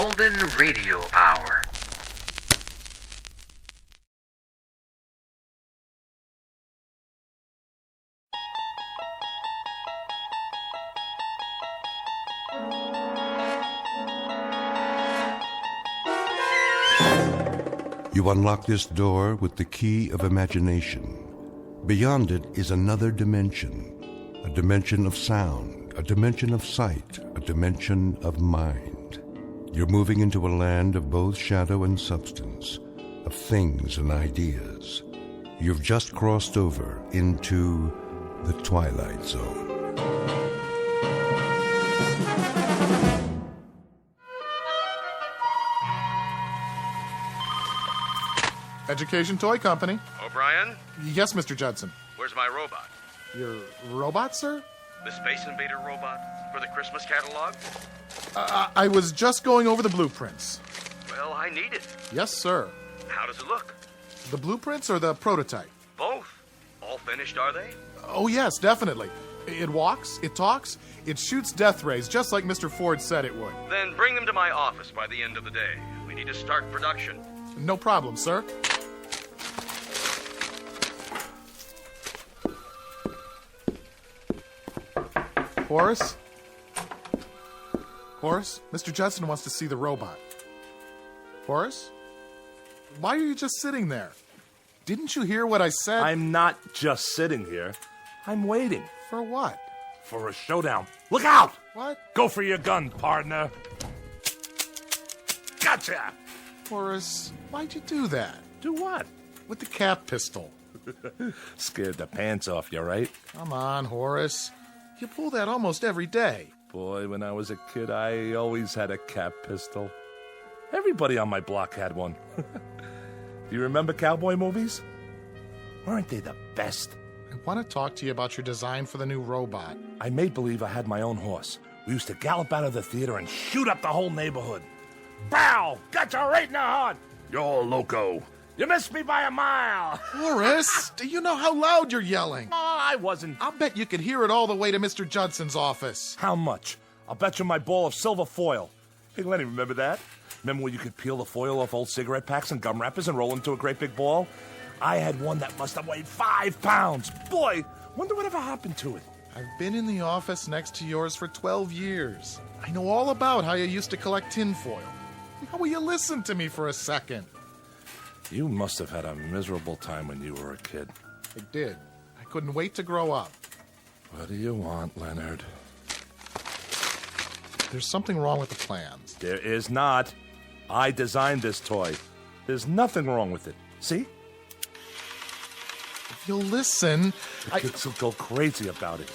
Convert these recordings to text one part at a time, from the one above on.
Golden Radio Hour. You unlock this door with the key of imagination. Beyond it is another dimension, a dimension of sound, a dimension of sight, a dimension of mind. You're moving into a land of both shadow and substance, of things and ideas. You've just crossed over into the Twilight Zone. Education Toy Company. O'Brien? Yes, Mr. Judson. Where's my robot? Your robot, sir? The Space Invader robot for the Christmas catalog? I was just going over the blueprints. Well, I need it. Yes, sir. How does it look? The blueprints or the prototype? Both. All finished, are they? Oh, yes, definitely. It walks, it talks, it shoots death rays, just like Mr. Ford said it would. Then bring them to my office by the end of the day. We need to start production. No problem, sir. Horace? Horace, Mr. Judson wants to see the robot. Horace? Why are you just sitting there? Didn't you hear what I said? I'm not just sitting here. I'm waiting. For what? For a showdown. Look out! What? Go for your gun, partner. Gotcha! Horace, why'd you do that? Do what? With the cap pistol. Scared the pants off you, right? Come on, Horace. You pull that almost every day. Boy, when I was a kid, I always had a cap pistol. Everybody on my block had one. Do you remember cowboy movies? Weren't they the best? I want to talk to you about your design for the new robot. I made believe I had my own horse. We used to gallop out of the theater and shoot up the whole neighborhood. Bow! Gotcha right in the heart! You're loco. You missed me by a mile. Horace, do you know how loud you're yelling? Oh, I wasn't. I'll bet you could hear it all the way to Mr. Judson's office. How much? I'll bet you my ball of silver foil. Hey, Lenny, remember that? Remember when you could peel the foil off old cigarette packs and gum wrappers and roll into a great big ball? I had one that must have weighed 5 pounds. Boy, wonder whatever happened to it. I've been in the office next to yours for 12 years. I know all about how you used to collect tinfoil. How will you listen to me for a second? You must have had a miserable time when you were a kid. I did. I couldn't wait to grow up. What do you want, Leonard? There's something wrong with the plans. There is not. I designed this toy. There's nothing wrong with it. See? If you'll listen, The kids will go crazy about it.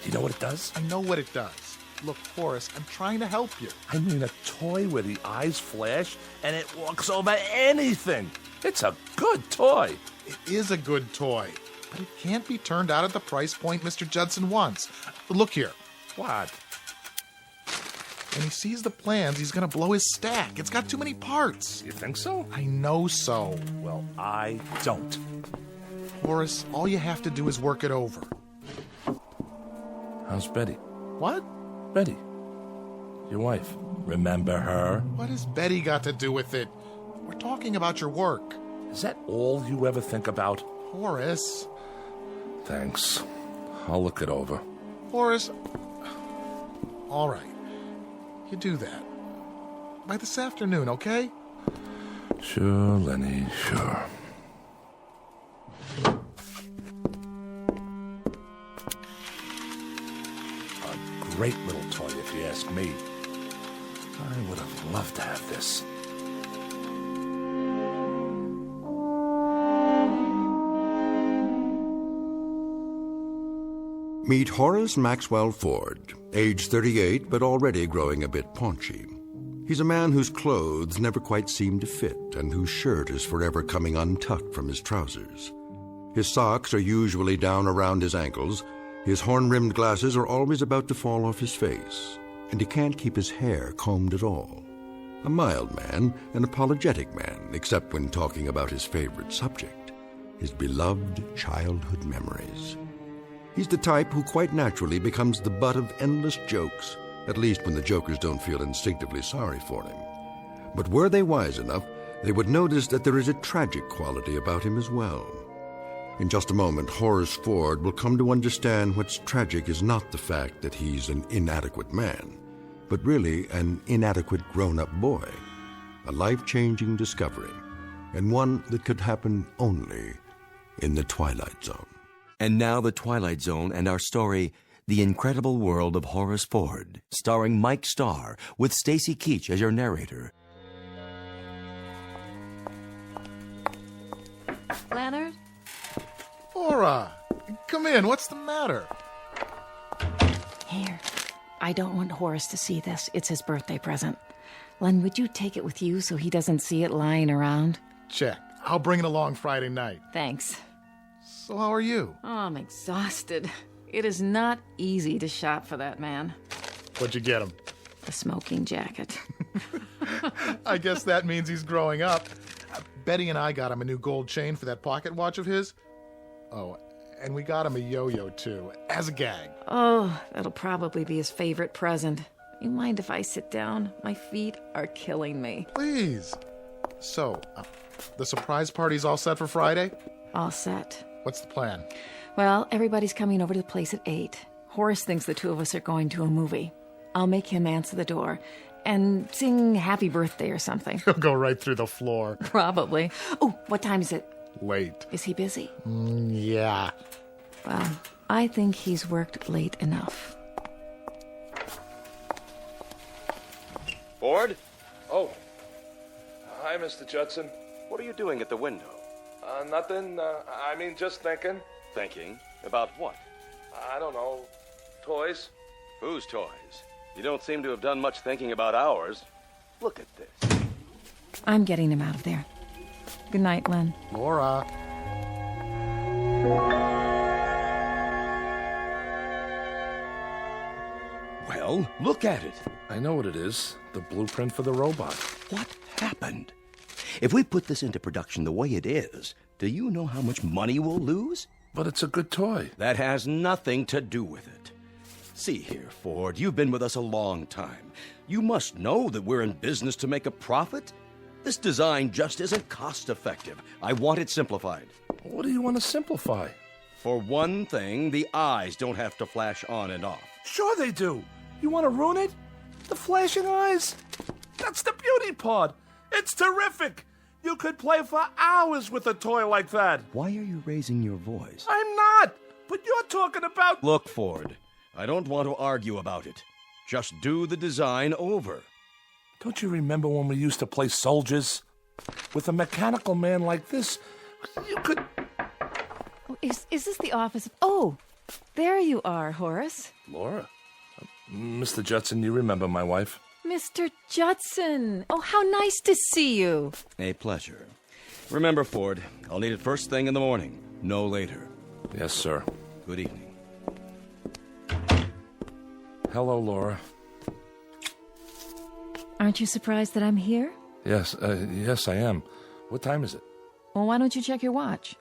You know what it does? I know what it does. Look, Horace, I'm trying to help you. I mean a toy where the eyes flash and it walks over anything. It's a good toy. It is a good toy, but it can't be turned out at the price point Mr. Judson wants. Look here. What? When he sees the plans, he's going to blow his stack. It's got too many parts. You think so? I know so. Well, I don't. Horace, all you have to do is work it over. How's Betty? What? Betty. Your wife. Remember her? What has Betty got to do with it? We're talking about your work. Is that all you ever think about? Horace. Thanks. I'll look it over. Horace. All right. You do that. By this afternoon, okay? Sure, Lenny, sure. A great little toy, if you ask me. I would have loved to have this. Meet Horace Maxwell Ford, age 38 but already growing a bit paunchy. He's a man whose clothes never quite seem to fit and whose shirt is forever coming untucked from his trousers. His socks are usually down around his ankles, his horn-rimmed glasses are always about to fall off his face, and he can't keep his hair combed at all. A mild man, an apologetic man, except when talking about his favorite subject, his beloved childhood memories. He's the type who quite naturally becomes the butt of endless jokes, at least when the jokers don't feel instinctively sorry for him. But were they wise enough, they would notice that there is a tragic quality about him as well. In just a moment, Horace Ford will come to understand what's tragic is not the fact that he's an inadequate man, but really an inadequate grown-up boy. A life-changing discovery, and one that could happen only in the Twilight Zone. And now the Twilight Zone and our story, The Incredible World of Horace Ford, starring Mike Starr, with Stacy Keach as your narrator. Leonard? Laura, come in. What's the matter? Here. I don't want Horace to see this. It's his birthday present. Len, would you take it with you so he doesn't see it lying around? Check. I'll bring it along Friday night. Thanks. So how are you? Oh, I'm exhausted. It is not easy to shop for that man. What'd you get him? The smoking jacket. I guess that means he's growing up. Betty and I got him a new gold chain for that pocket watch of his. Oh, and we got him a yo-yo, too, as a gag. Oh, that'll probably be his favorite present. You mind if I sit down? My feet are killing me. Please. So, the surprise party's all set for Friday? All set. What's the plan? Well, everybody's coming over to the place at 8. Horace thinks the two of us are going to a movie. I'll make him answer the door and sing happy birthday or something. He'll go right through the floor. Probably. Oh, what time is it? Late. Is he busy? Yeah. Well, I think he's worked late enough. Ford? Oh. Hi, Mr. Judson. What are you doing at the window? Nothing. Just thinking. Thinking? About what? I don't know. Toys? Whose toys? You don't seem to have done much thinking about ours. Look at this. I'm getting him out of there. Good night, Len. Laura. Well, look at it. I know what it is. The blueprint for the robot. What happened? If we put this into production the way it is, do you know how much money we'll lose? But it's a good toy. That has nothing to do with it. See here, Ford, you've been with us a long time. You must know that we're in business to make a profit. This design just isn't cost-effective. I want it simplified. What do you want to simplify? For one thing, the eyes don't have to flash on and off. Sure they do. You want to ruin it? The flashing eyes? That's the beauty part. It's terrific. You could play for hours with a toy like that. Why are you raising your voice? I'm not. But you're talking about... Look, Ford, I don't want to argue about it. Just do the design over. Don't you remember when we used to play soldiers? With a mechanical man like this, you could... Oh, is this the office? Oh, there you are, Horace. Laura? Mr. Judson, you remember my wife? Mr. Judson. Oh, how nice to see you. A pleasure. Remember, Ford, I'll need it first thing in the morning, no later. Yes, sir. Good evening. Hello, Laura. Aren't you surprised that I'm here? Yes, yes, I am. What time is it? Well, why don't you check your watch?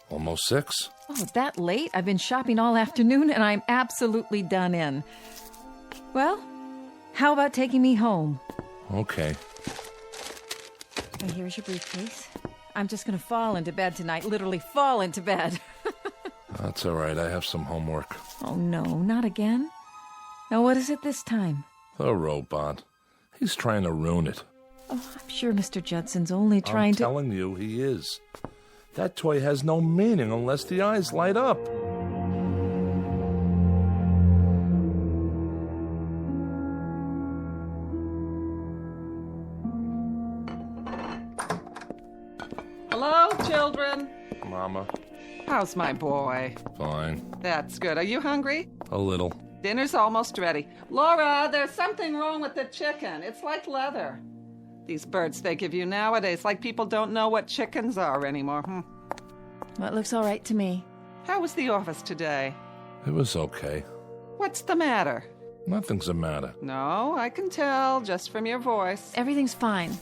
Almost 6. Oh, that late? I've been shopping all afternoon, and I'm absolutely done in. Well, how about taking me home? Okay. And here's your briefcase. I'm just going to fall into bed tonight, literally fall into bed. That's all right. I have some homework. Oh, no, not again. Now, what is it this time? The robot. He's trying to ruin it. Oh, I'm sure Mr. Judson's only trying I'm telling you, he is. That toy has no meaning unless the eyes light up. Hello, children. Mama. How's my boy? Fine. That's good. Are you hungry? A little. Dinner's almost ready. Laura, there's something wrong with the chicken. It's like leather. These birds they give you nowadays, like people don't know what chickens are anymore. Well, it looks all right to me. How was the office today? It was okay. What's the matter? Nothing's the matter. No, I can tell just from your voice. Everything's fine.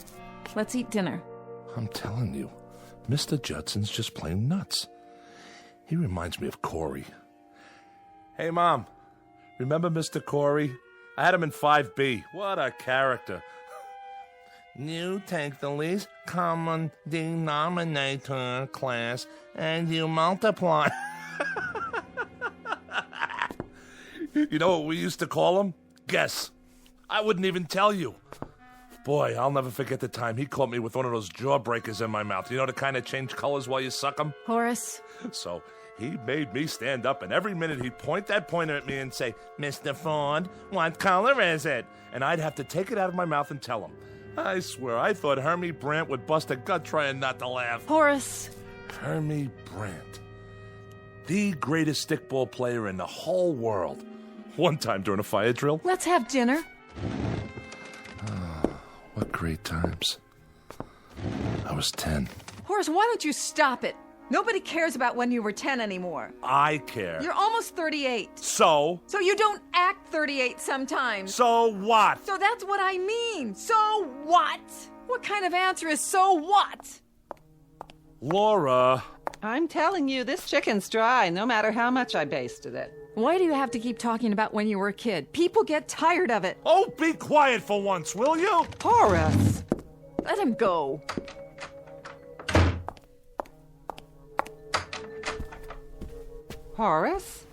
Let's eat dinner. I'm telling you, Mr. Judson's just plain nuts. He reminds me of Corey. Hey, Mom. Remember Mr. Corey? I had him in 5B. What a character. You take the least common denominator class and you multiply. You know what we used to call him? Guess. I wouldn't even tell you. Boy, I'll never forget the time he caught me with one of those jawbreakers in my mouth. You know, the kind that change colors while you suck them? Horace? So he made me stand up, and every minute he'd point that pointer at me and say, Mr. Ford, what color is it? And I'd have to take it out of my mouth and tell him. I swear, I thought Hermie Brandt would bust a gut trying not to laugh. Horace? Hermie Brandt. The greatest stickball player in the whole world. One time during a fire drill. Let's have dinner. What great times. I was 10. Horace, why don't you stop it? Nobody cares about when you were 10 anymore. I care. You're almost 38. So? So you don't act 38 sometimes. So what? So that's what I mean. So what? What kind of answer is so what? Laura. I'm telling you, this chicken's dry, no matter how much I basted it. Why do you have to keep talking about when you were a kid? People get tired of it. Oh, be quiet for once, will you? Horace! Let him go. Horace?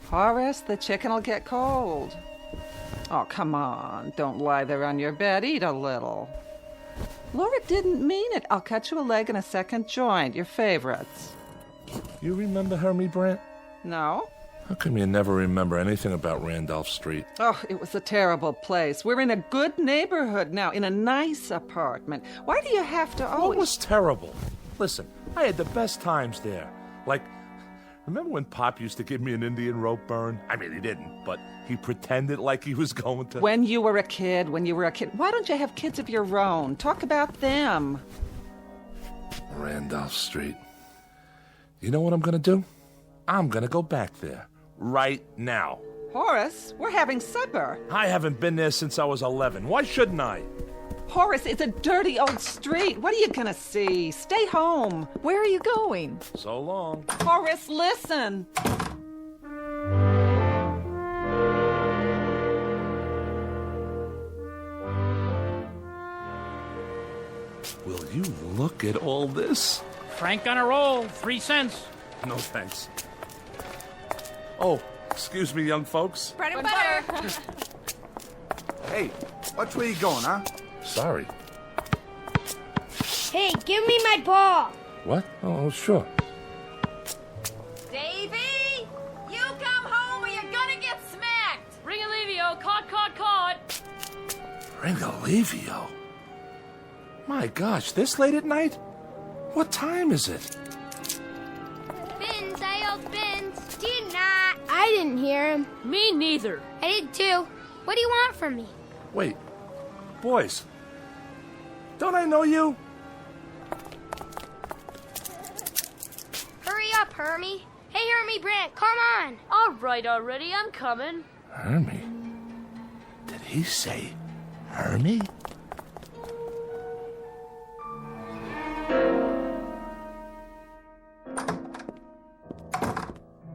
Horace, the chicken will get cold. Oh, come on. Don't lie there on your bed. Eat a little. Laura didn't mean it. I'll cut you a leg and a second joint. Your favorites. You remember Hermie Brandt? No? How come you never remember anything about Randolph Street? Oh, it was a terrible place. We're in a good neighborhood now, in a nice apartment. Why do you have to always... What was terrible? Listen, I had the best times there. Like, remember when Pop used to give me an Indian rope burn? I mean, he didn't, but he pretended like he was going to... When you were a kid. Why don't you have kids of your own? Talk about them. Randolph Street. You know what I'm going to do? I'm going to go back there. Right now. Horace, we're having supper. I haven't been there since I was 11. Why shouldn't I? Horace, it's a dirty old street. What are you gonna see? Stay home. Where are you going? So long. Horace, listen. Will you look at all this? Frank on a roll, 3 cents. No thanks. Oh, excuse me, young folks. Bread and butter. Hey, watch where you going, huh? Sorry. Hey, give me my ball. What? Oh, sure. Davy, you come home or you're gonna get smacked. Ring Alivio, caught. Ringalivio? My gosh, this late at night? What time is it? Bins, I yelled Bins. Did not. I didn't hear him. Me neither. I did too. What do you want from me? Wait. Boys. Don't I know you? Hurry up, Hermie. Hey, Hermie Brandt, come on. All right already, I'm coming. Hermie? Did he say Hermie?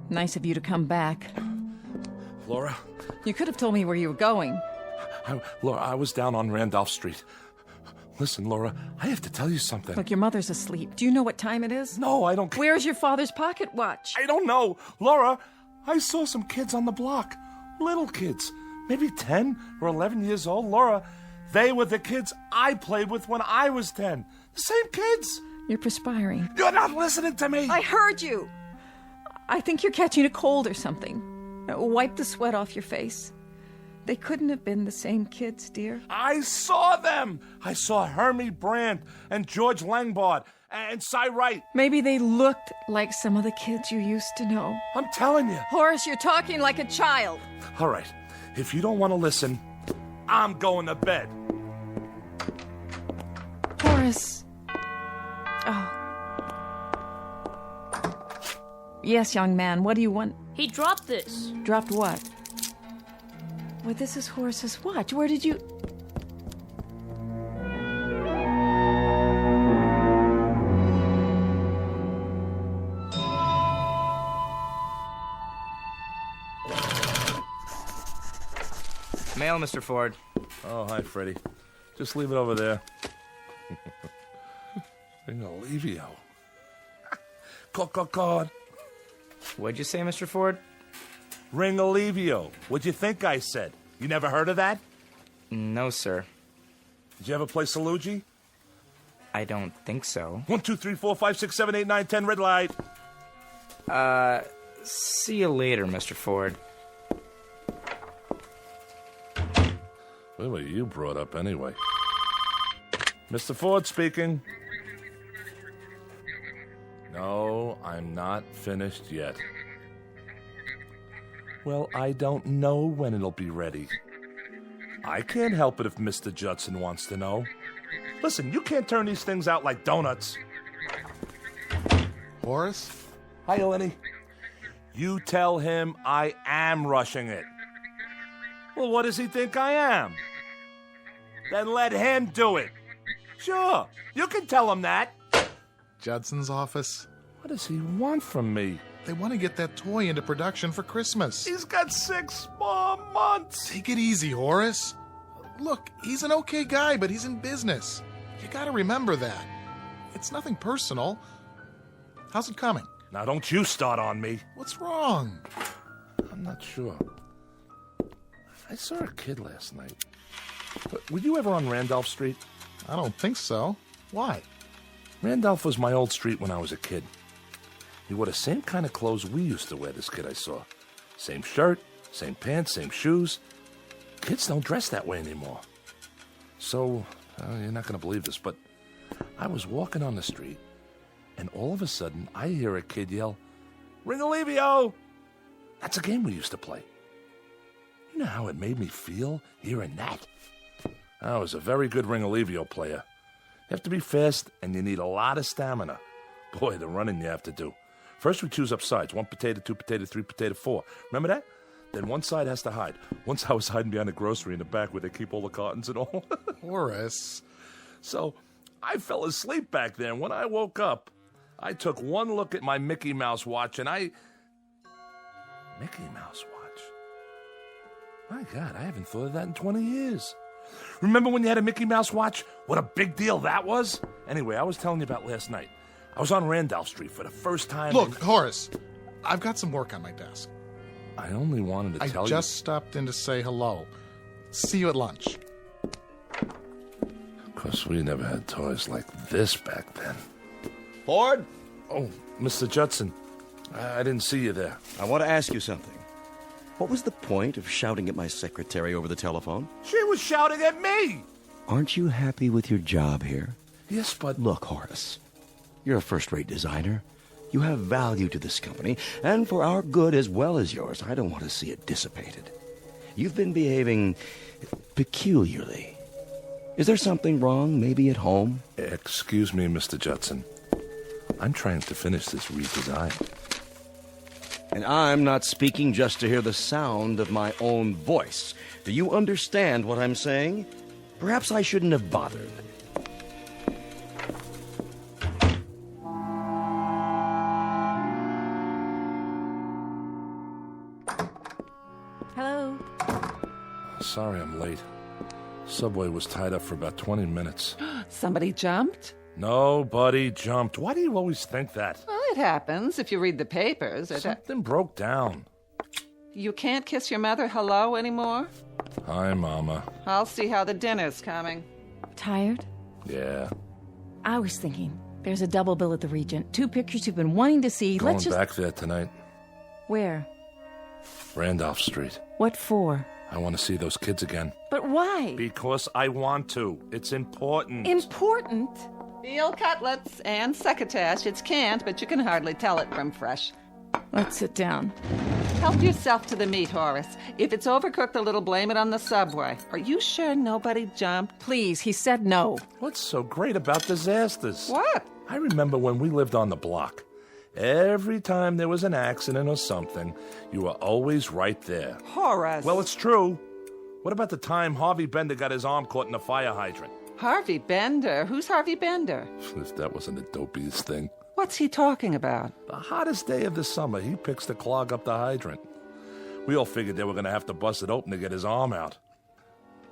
Nice of you to come back. Laura? You could have told me where you were going. Laura, I was down on Randolph Street. Listen, Laura, I have to tell you something. Look, your mother's asleep. Do you know what time it is? No, I don't care. Where's your father's pocket watch? I don't know. Laura, I saw some kids on the block. Little kids. Maybe 10 or 11 years old. Laura, they were the kids I played with when I was 10. The same kids. You're perspiring. You're not listening to me. I heard you. I think you're catching a cold or something. Wipe the sweat off your face. They couldn't have been the same kids, dear. I saw them. I saw Hermie Brandt and George Langbard and Cy Wright. Maybe they looked like some of the kids you used to know. I'm telling you. Horace, you're talking like a child. All right. If you don't want to listen, I'm going to bed. Horace. Oh. Yes, young man, what do you want? He dropped this. Dropped what? Well, this is Horace's watch. Where did you... Mail, Mr. Ford. Oh, hi, Freddie. Just leave it over there. Ringolevio. Call. What'd you say, Mr. Ford? Ringolevio. What'd you think I said? You never heard of that? No, sir. Did you ever play Salugi? I don't think so. 1, 2, 3, 4, 5, 6, 7, 8, 9, 10, red light. See you later, Mr. Ford. What were you brought up anyway? Mr. Ford speaking. No, I'm not finished yet. Well, I don't know when it'll be ready. I can't help it if Mr. Judson wants to know. Listen, you can't turn these things out like donuts. Horace? Hi, Lenny. You tell him I am rushing it. Well, what does he think I am? Then let him do it. Sure, you can tell him that. Judson's office. What does he want from me? They want to get that toy into production for Christmas. He's got 6 more months. Take it easy, Horace. Look, he's an okay guy, but he's in business. You gotta remember that. It's nothing personal. How's it coming? Now, don't you start on me. What's wrong? I'm not sure. I saw a kid last night. Were you ever on Randolph Street? I don't think so. Why? Randolph was my old street when I was a kid. He wore the same kind of clothes we used to wear, this kid I saw. Same shirt, same pants, same shoes. Kids don't dress that way anymore. So, you're not going to believe this, but I was walking on the street, and all of a sudden, I hear a kid yell, "Ringolevio!" That's a game we used to play. You know how it made me feel hearing that? I was a very good Ringolevio player. You have to be fast, and you need a lot of stamina. Boy, the running you have to do. First, we choose up sides. 1 potato, 2 potato, 3 potato, 4. Remember that? Then one side has to hide. Once I was hiding behind a grocery in the back where they keep all the cartons and all. Horace. So, I fell asleep back there, and when I woke up, I took one look at my Mickey Mouse watch, and Mickey Mouse watch? My God, I haven't thought of that in 20 years. Remember when you had a Mickey Mouse watch? What a big deal that was? Anyway, I was telling you about last night. I was on Randolph Street for the first time. Look, Horace, I've got some work on my desk. I only wanted to tell you. I just stopped in to say hello. See you at lunch. Of course, we never had toys like this back then. Ford? Oh, Mr. Judson. I didn't see you there. I want to ask you something. What was the point of shouting at my secretary over the telephone? She was shouting at me! Aren't you happy with your job here? Yes, but... Look, Horace, you're a first-rate designer. You have value to this company, and for our good as well as yours, I don't want to see it dissipated. You've been behaving peculiarly. Is there something wrong, maybe at home? Excuse me, Mr. Judson. I'm trying to finish this redesign. And I'm not speaking just to hear the sound of my own voice. Do you understand what I'm saying? Perhaps I shouldn't have bothered. Hello? Sorry I'm late. Subway was tied up for about 20 minutes. Somebody jumped? Nobody jumped. Why do you always think that? Well, it happens if you read the papers. Something broke down. You can't kiss your mother hello anymore? Hi, Mama. I'll see how the dinner's coming. Tired? Yeah. I was thinking, there's a double bill at the Regent. 2 pictures you've been wanting to see. Going Let's just... back there tonight. Where? Randolph Street. What for? I want to see those kids again. But why? Because I want to. It's important. Important? Veal cutlets and succotash. It's canned, but you can hardly tell it from fresh. Let's sit down. Help yourself to the meat, Horace. If it's overcooked a little, blame it on the subway. Are you sure nobody jumped? Please, he said no. What's so great about disasters? What? I remember when we lived on the block. Every time there was an accident or something, you were always right there. Horace. Well, it's true. What about the time Harvey Bender got his arm caught in a fire hydrant? Harvey Bender? Who's Harvey Bender? If that wasn't the dopiest thing. What's he talking about? The hottest day of the summer, he picks to clog up the hydrant. We all figured they were going to have to bust it open to get his arm out.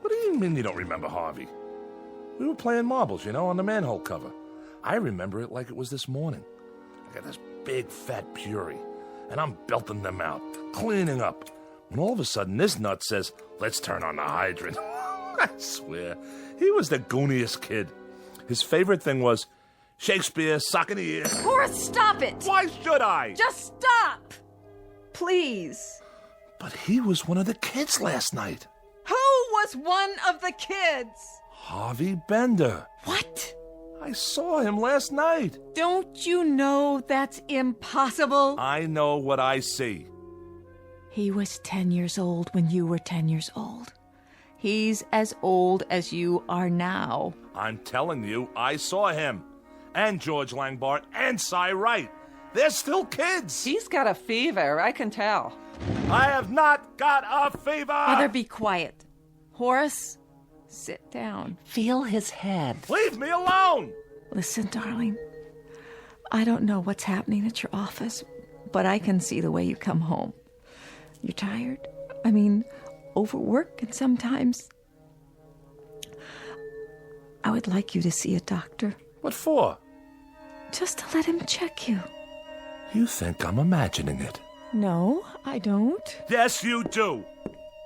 What do you mean you don't remember Harvey? We were playing marbles, on the manhole cover. I remember it like it was this morning. I got this big fat Puri, and I'm belting them out, cleaning up. When all of a sudden this nut says, "Let's turn on the hydrant." I swear, he was the gooniest kid. His favorite thing was Shakespeare, sock in the ear. Horace, stop it! Why should I? Just stop! Please. But he was one of the kids last night. Who was one of the kids? Harvey Bender. What? I saw him last night. Don't you know that's impossible? I know what I see. He was 10 years old when you were 10 years old. He's as old as you are now. I'm telling you, I saw him. And George Langbart and Cy Wright. They're still kids. He's got a fever, I can tell. I have not got a fever. Mother, be quiet. Horace, sit down. Feel his head. Leave me alone. Listen, darling. I don't know what's happening at your office, but I can see the way you come home. You're tired. I mean, overwork, and sometimes I would like you to see a doctor. What for? Just to let him check you. You think I'm imagining it? No, I don't. Yes, you do.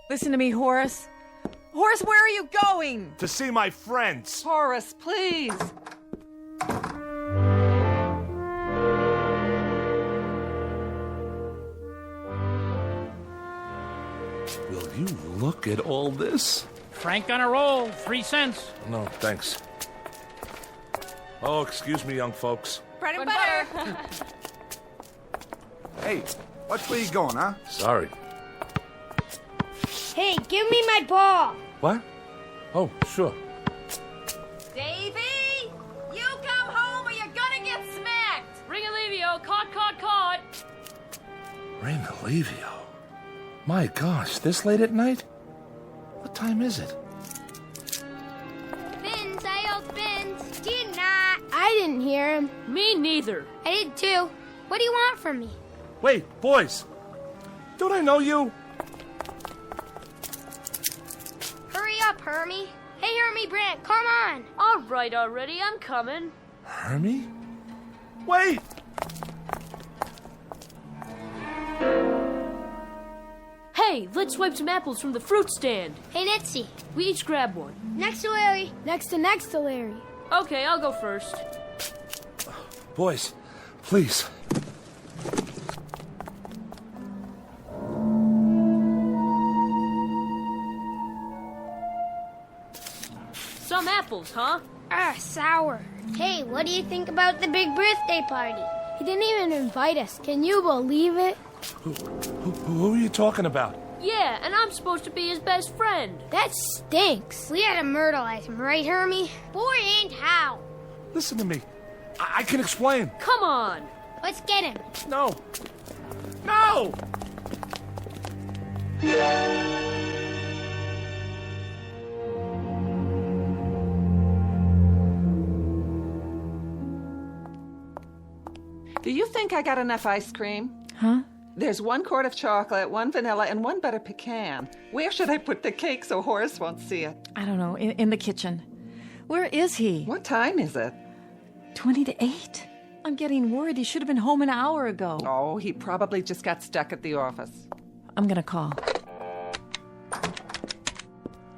Listen to me, Horace. Horace, where are you going? To see my friends. Horace, please. Will you look at all this? Frank on a roll, 3 cents. No, thanks. Oh, excuse me, young folks. Bread and butter. Hey, watch where you going, huh? Sorry. Hey, give me my ball. What? Oh, sure. Davy, you come home or you're gonna get smacked. Ring Alivio, caught. Ring Alivio. My gosh, this late at night? What time is it? Bins, I yelled bins. Did not. I didn't hear him. Me neither. I did too. What do you want from me? Wait, boys. Don't I know you? Hurry up, Hermie. Hey, Hermie Brant, come on. All right already, I'm coming. Hermie? Wait! Hey, let's swipe some apples from the fruit stand. Hey, Nitsy. We each grab one. Next to Larry. Next to Larry. Okay, I'll go first. Boys, please. Some apples, huh? Sour. Hey, what do you think about the big birthday party? He didn't even invite us. Can you believe it? Who are you talking about? Yeah, and I'm supposed to be his best friend. That stinks. We had to myrtleize him, right, Hermie? Boy, and how. Listen to me. I can explain. Come on. Let's get him. No. No! Do you think I got enough ice cream? Huh? There's 1 quart of chocolate, 1 vanilla, and 1 butter pecan. Where should I put the cake so Horace won't see it? I don't know, in the kitchen. Where is he? What time is it? 20 to 8? I'm getting worried. He should have been home an hour ago. Oh, he probably just got stuck at the office. I'm gonna call.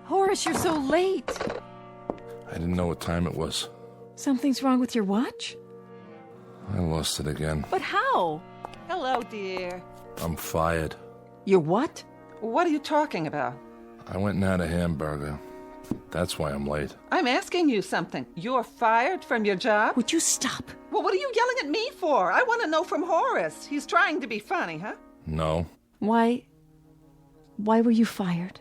Horace, you're so late. I didn't know what time it was. Something's wrong with your watch? I lost it again. But how? Hello, dear. I'm fired. You're what? What are you talking about? I went and had a hamburger. That's why I'm late. I'm asking you something. You're fired from your job? Would you stop? Well, what are you yelling at me for? I want to know from Horace. He's trying to be funny, huh? No. Why were you fired?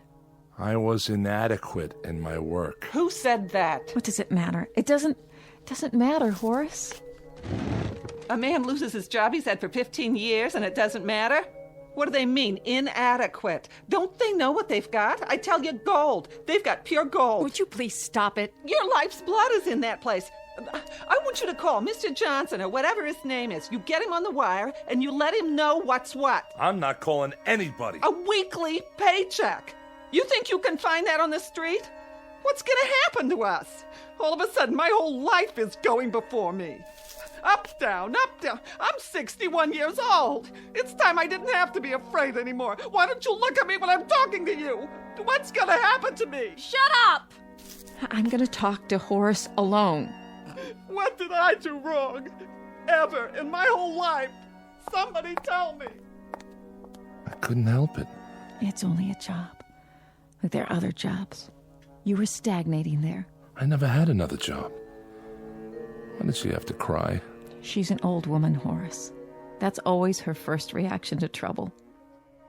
I was inadequate in my work. Who said that? What does it matter? It doesn't matter, Horace. A man loses his job he's had for 15 years and it doesn't matter? What do they mean, inadequate? Don't they know what they've got? I tell you, gold. They've got pure gold. Would you please stop it? Your life's blood is in that place. I want you to call Mr. Johnson or whatever his name is. You get him on the wire and you let him know what's what. I'm not calling anybody. A weekly paycheck. You think you can find that on the street? What's gonna happen to us? All of a sudden, my whole life is going before me. Up, down, up, down. I'm 61 years old. It's time I didn't have to be afraid anymore. Why don't you look at me when I'm talking to you? What's gonna happen to me? Shut up! I'm going to talk to Horace alone. What did I do wrong? Ever in my whole life? Somebody tell me. I couldn't help it. It's only a job. Like there are other jobs. You were stagnating there. I never had another job. Why did she have to cry? She's an old woman, Horace. That's always her first reaction to trouble.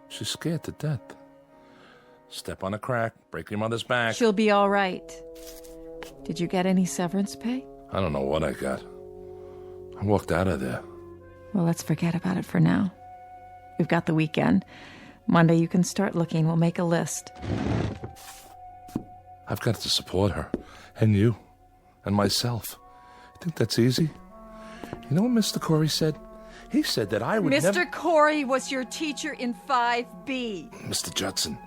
She's scared to death. Step on a crack, break your mother's back. She'll be all right. Did you get any severance pay? I don't know what I got. I walked out of there. Well, let's forget about it for now. We've got the weekend. Monday you can start looking. We'll make a list. I've got to support her. And you. And myself. You think that's easy? You know what Mr. Corey said? He said that I would never... Mr. Corey was your teacher in 5B. Mr. Judson.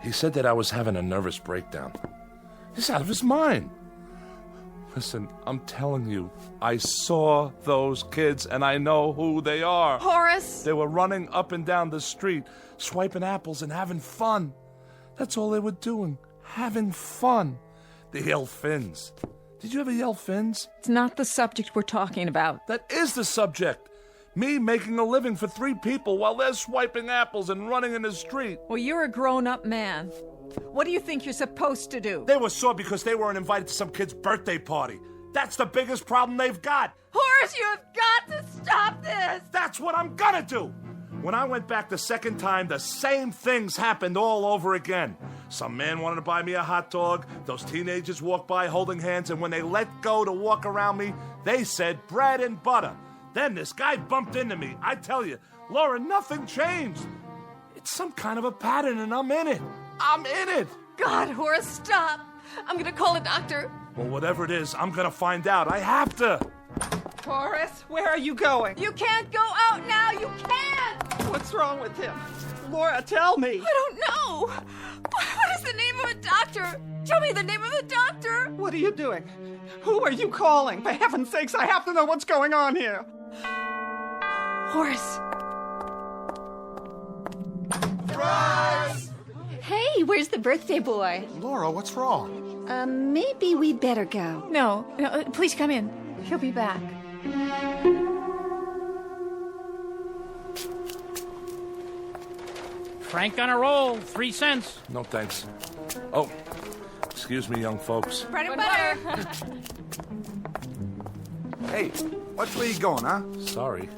He said that I was having a nervous breakdown. He's out of his mind. Listen, I'm telling you, I saw those kids and I know who they are. Horace! They were running up and down the street, swiping apples and having fun. That's all they were doing, having fun. They yell fins. Did you ever yell fins? It's not the subject we're talking about. That is the subject. Me making a living for 3 people while they're swiping apples and running in the street. Well, you're a grown-up man. What do you think you're supposed to do? They were sore because they weren't invited to some kid's birthday party. That's the biggest problem they've got. Horace, you have got to stop this! That's what I'm gonna do! When I went back the second time, the same things happened all over again. Some man wanted to buy me a hot dog. Those teenagers walked by holding hands, and when they let go to walk around me, they said bread and butter. Then this guy bumped into me. I tell you, Laura, nothing changed. It's some kind of a pattern, and I'm in it. I'm in it. God, Horace, stop. I'm going to call a doctor. Well, whatever it is, I'm going to find out. I have to. Horace, where are you going? You can't go out now. You can't. What's wrong with him? Laura, tell me. I don't know. What is the name of a doctor? Tell me the name of the doctor. What are you doing? Who are you calling? For heaven's sakes, I have to know what's going on here. Horace. Surprise! Hey, where's the birthday boy? Laura, what's wrong? Maybe we'd better go. No, please come in. He'll be back. Frank on a roll, 3 cents. No, thanks. Oh, excuse me, young folks. Bread and butter. Hey, which way you going, huh? Sorry.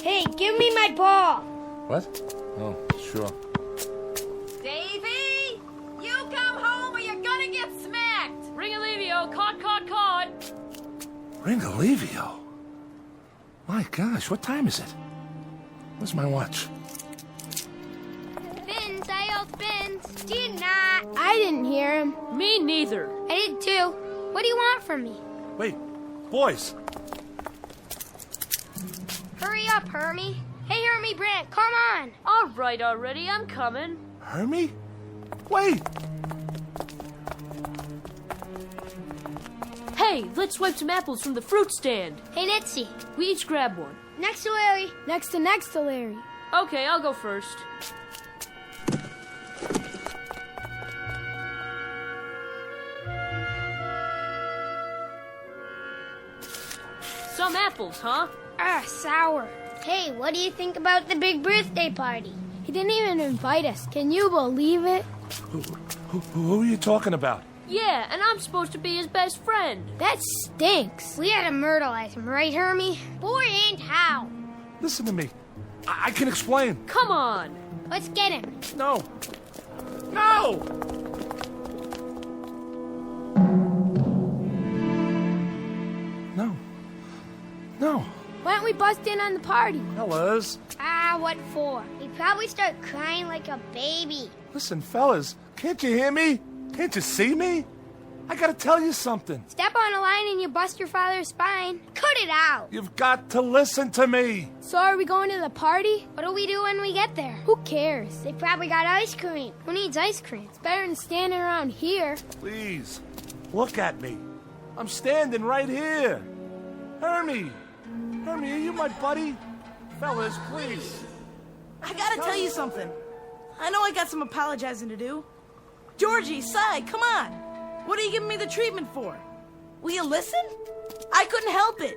Hey, give me my ball. What? Oh, sure. Davy, you come home or you're gonna get smacked. Ring-a-levio, caught. Ring-a-levio? My gosh, what time is it? Where's my watch? Fins, I yelled fins. Did not. I didn't hear him. Me neither. I did too. What do you want from me? Wait, boys. Hurry up, Hermie. Hey, Hermie Brant, come on. All right already, I'm coming. Hermie? Wait! Hey, let's swipe some apples from the fruit stand. Hey, Nitsy. We each grab one. Next to Larry. Next to Larry. Okay, I'll go first. Some apples, huh? Sour. Hey, what do you think about the big birthday party? He didn't even invite us. Can you believe it? Who are you talking about? Yeah, and I'm supposed to be his best friend. That stinks. We had to myrtleize him, right, Hermie? Boy, and how? Listen to me. I can explain. Come on. Let's get him. No. No! No. Why don't we bust in on the party? Fellas. What for? He'd probably start crying like a baby. Listen, fellas. Can't you hear me? Can't you see me? I gotta tell you something. Step on a line and you bust your father's spine. Cut it out. You've got to listen to me. So are we going to the party? What do we do when we get there? Who cares? They probably got ice cream. Who needs ice cream? It's better than standing around here. Please, look at me. I'm standing right here. Hermie, are you my buddy? Fellas, please. I gotta tell you something. I know I got some apologizing to do. Georgie, Cy, come on. What are you giving me the treatment for? Will you listen? I couldn't help it.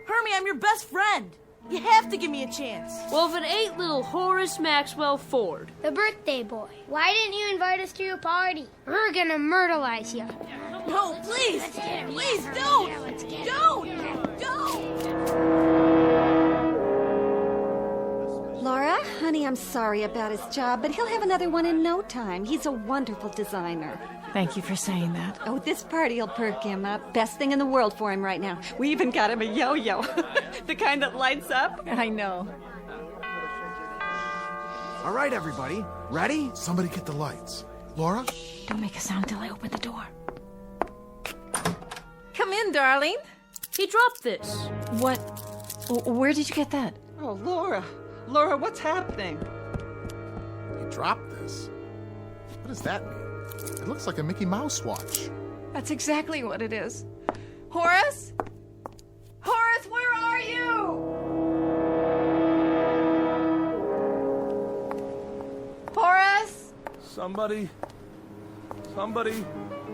Hermie, I'm your best friend. You have to give me a chance. Well, if it ain't little Horace Maxwell Ford. The birthday boy. Why didn't you invite us to your party? We're gonna myrtleize you. No, please. Please, don't. Don't. Laura, honey, I'm sorry about his job, but he'll have another one in no time. He's a wonderful designer. Thank you for saying that. Oh, this party'll perk him up. Best thing in the world for him right now. We even got him a yo-yo. The kind that lights up. I know. All right, everybody. Ready? Somebody get the lights. Laura? Don't make a sound till I open the door. Come in, darling. He dropped this. What? Where did you get that? Oh, Laura. Laura, what's happening? He dropped this. What does that mean? It looks like a Mickey Mouse watch. That's exactly what it is. Horace? Horace, where are you? Horace? Somebody.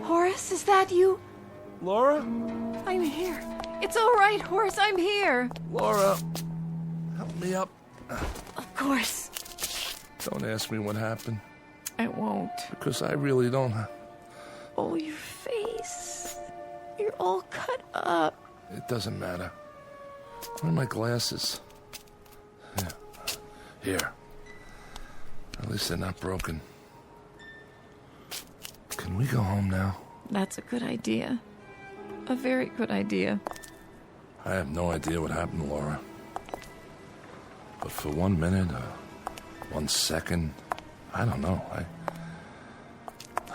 Horace, is that you? Laura? I'm here. It's all right, Horace, I'm here. Laura, help me up. Of course. Don't ask me what happened. I won't. Because I really don't. Oh, your face. You're all cut up. It doesn't matter. Where are my glasses? Here. At least they're not broken. Can we go home now? That's a good idea. A very good idea. I have no idea what happened, Laura. But for 1 minute, 1 second, I don't know.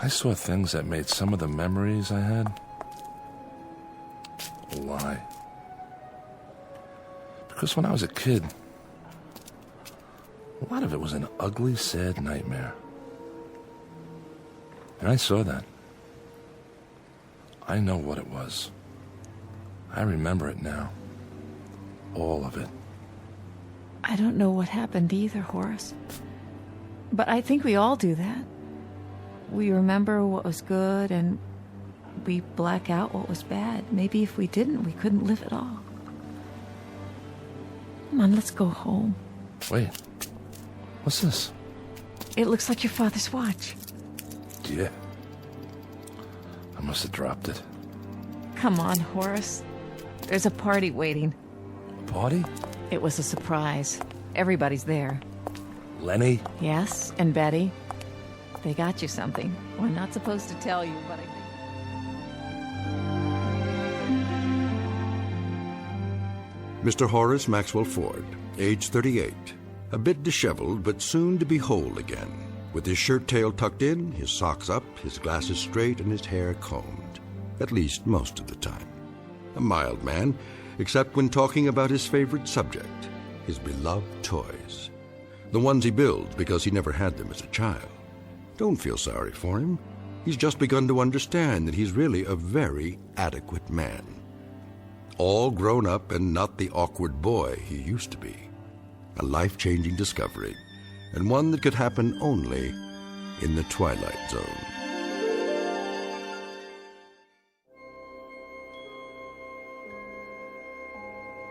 I saw things that made some of the memories I had a lie. Because when I was a kid, a lot of it was an ugly, sad nightmare. And I saw that. I know what it was. I remember it now. All of it. I don't know what happened either, Horace. But I think we all do that. We remember what was good and we black out what was bad. Maybe if we didn't, we couldn't live at all. Come on, let's go home. Wait. What's this? It looks like your father's watch. Yeah. I must have dropped it. Come on, Horace. There's a party waiting. A party? It was a surprise. Everybody's there. Lenny? Yes, and Betty. They got you something. We're not supposed to tell you, but I think... Mr. Horace Maxwell Ford, age 38, a bit disheveled but soon to be whole again, with his shirt tail tucked in, his socks up, his glasses straight, and his hair combed, at least most of the time. A mild man, except when talking about his favorite subject, his beloved toys. The ones he builds because he never had them as a child. Don't feel sorry for him. He's just begun to understand that he's really a very adequate man. All grown up and not the awkward boy he used to be. A life-changing discovery, and one that could happen only in the Twilight Zone.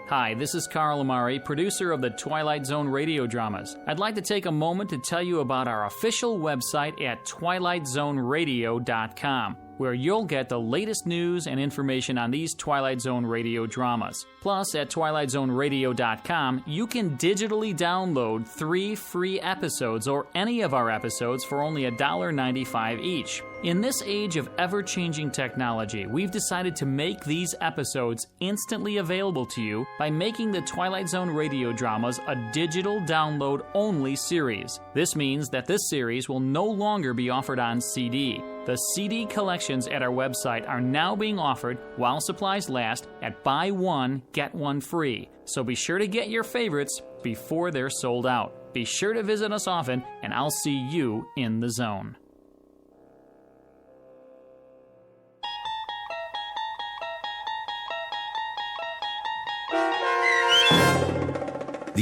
Hi, this is Carl Amari, producer of the Twilight Zone radio dramas. I'd like to take a moment to tell you about our official website at twilightzoneradio.com, where you'll get the latest news and information on these Twilight Zone radio dramas. Plus, at twilightzoneradio.com, you can digitally download 3 free episodes or any of our episodes for only $1.95 each. In this age of ever-changing technology, we've decided to make these episodes instantly available to you by making the Twilight Zone radio dramas a digital download-only series. This means that this series will no longer be offered on CD. The CD collections at our website are now being offered while supplies last at buy one, get one free. So be sure to get your favorites before they're sold out. Be sure to visit us often, and I'll see you in the zone.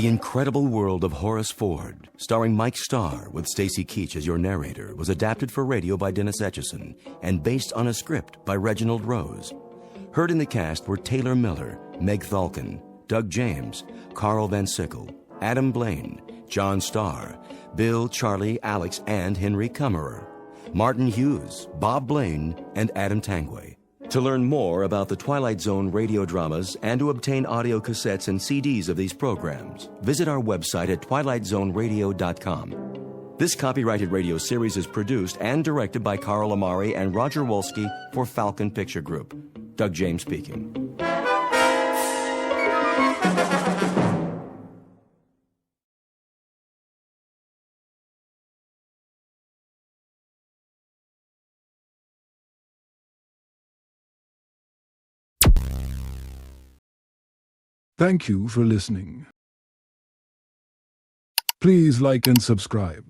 The Incredible World of Horace Ford, starring Mike Starr with Stacy Keach as your narrator, was adapted for radio by Dennis Etchison and based on a script by Reginald Rose. Heard in the cast were Taylor Miller, Meg Thalken, Doug James, Carl Van Sickle, Adam Blaine, John Starr, Bill, Charlie, Alex, and Henry Kummerer, Martin Hughes, Bob Blaine, and Adam Tangway. To learn more about the Twilight Zone radio dramas and to obtain audio cassettes and CDs of these programs, visit our website at twilightzoneradio.com. This copyrighted radio series is produced and directed by Carl Amari and Roger Wolski for Falcon Picture Group. Doug James speaking. Thank you for listening. Please like and subscribe.